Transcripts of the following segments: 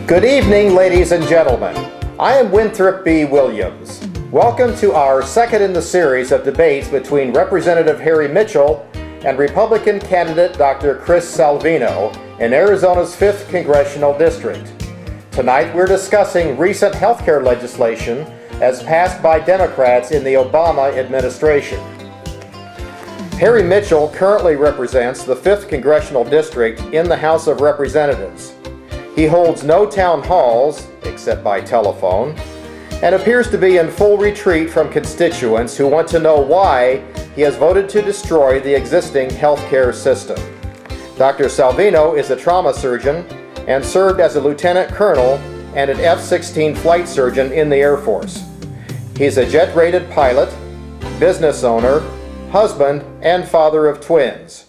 Good evening, ladies and gentlemen. I am Winthrop B. Williams. Welcome to our second in the series of debates between Representative Harry Mitchell and Republican candidate Dr. Chris Salvino in Arizona's 5th Congressional District. Tonight we're discussing recent healthcare legislation as passed by Democrats in the Obama administration. Harry Mitchell currently represents the 5th Congressional District in the House of Representatives. He holds no town halls, except by telephone, and appears to be in full retreat from constituents who want to know why he has voted to destroy the existing healthcare system. Dr. Salvino is a trauma surgeon and served as a lieutenant colonel and an F-16 flight surgeon in the Air Force. He's a jet-rated pilot, business owner, husband, and father of twins.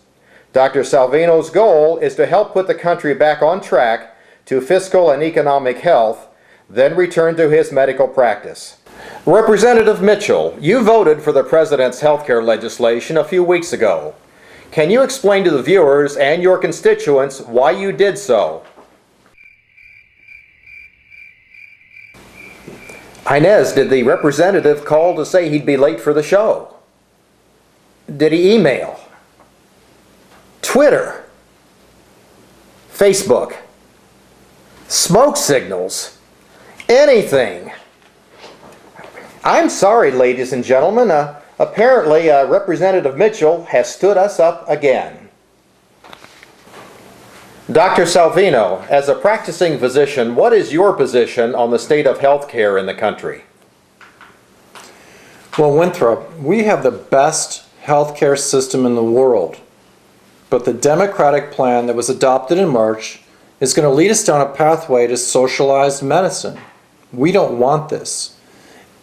Dr. Salvino's goal is to help put the country back on track to fiscal and economic health, then return to his medical practice. Representative Mitchell, you voted for the president's healthcare legislation a few weeks ago. Can you explain to the viewers and your constituents why you did so? Inez, did the representative call to say he'd be late for the show? Did he email? Twitter? Facebook? Smoke signals? Anything? I'm sorry, ladies and gentlemen. Apparently, Representative Mitchell has stood us up again. Dr. Salvino, as a practicing physician, what is your position on the state of health care in the country? Well, Winthrop, we have the best healthcare system in the world, but the Democratic plan that was adopted in March is going to lead us down a pathway to socialized medicine. We don't want this.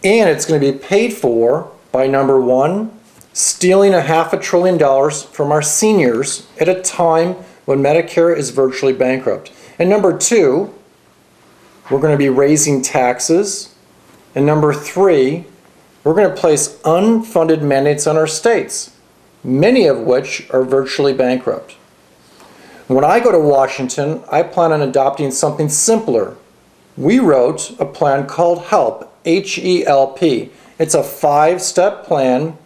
And it's going to be paid for by, number one, stealing $500 billion from our seniors at a time when Medicare is virtually bankrupt. And number two, we're going to be raising taxes. And number three, we're going to place unfunded mandates on our states, many of which are virtually bankrupt. When I go to Washington, I plan on adopting something simpler. We wrote a plan called HELP, H-E-L-P. It's a 5-step plan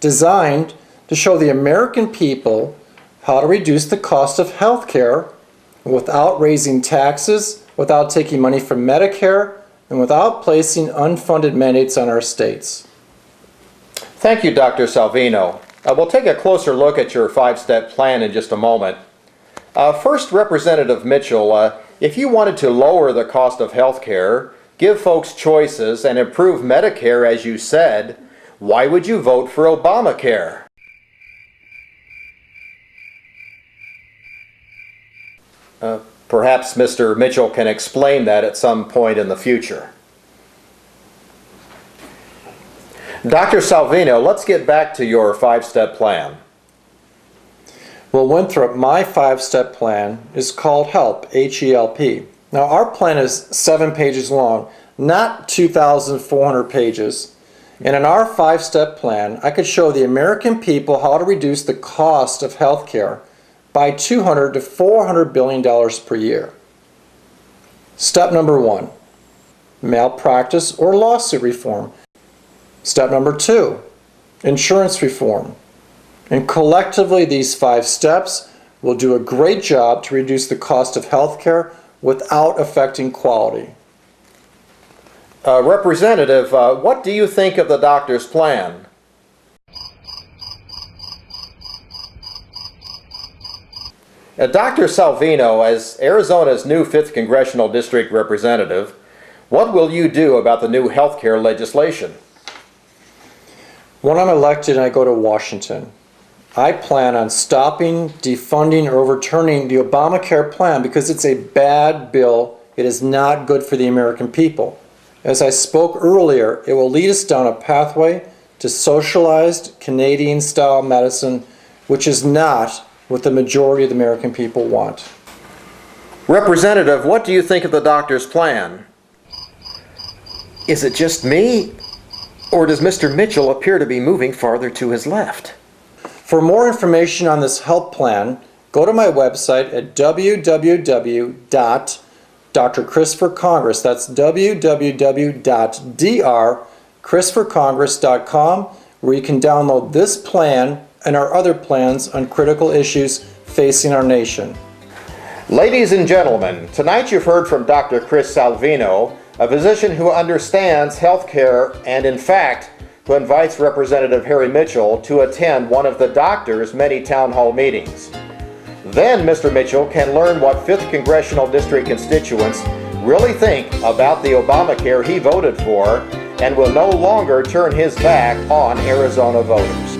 designed to show the American people how to reduce the cost of health care without raising taxes, without taking money from Medicare, and without placing unfunded mandates on our states. Thank you, Dr. Salvino. We'll take a closer look at your 5-step plan in just a moment. First, Representative Mitchell, if you wanted to lower the cost of health care, give folks choices, and improve Medicare as you said, why would you vote for Obamacare? Perhaps Mr. Mitchell can explain that at some point in the future. Dr. Salvino, let's get back to your 5-step plan. Well, Winthrop, my 5-step plan is called HELP, H-E-L-P. Now, our plan is 7 pages long, not 2,400 pages. And in our 5-step plan, I could show the American people how to reduce the cost of health care by $200 to $400 billion per year. Step number 1, malpractice or lawsuit reform. Step number 2, insurance reform. And collectively, these 5 steps will do a great job to reduce the cost of health care without affecting quality. Representative, what do you think of the doctor's plan? Dr. Salvino, as Arizona's new 5th Congressional District representative, what will you do about the new health care legislation? When I'm elected and I go to Washington, I plan on stopping, defunding, or overturning the Obamacare plan because it's a bad bill. It is not good for the American people. As I spoke earlier, it will lead us down a pathway to socialized Canadian-style medicine, which is not what the majority of the American people want. Representative, what do you think of the doctor's plan? Is it just me, or does Mr. Mitchell appear to be moving farther to his left? For more information on this HELP plan, go to my website at www.winthrop, Dr. Chris for Congress. That's www.drchrisforcongress.com, where you can download this plan and our other plans on critical issues facing our nation. Ladies and gentlemen, tonight you've heard from Dr. Chris Salvino, a physician who understands healthcare and, in fact, who invites Representative Harry Mitchell to attend one of the doctor's many town hall meetings. Then Mr. Mitchell can learn what 5th Congressional District constituents really think about the Obamacare he voted for and will no longer turn his back on Arizona voters.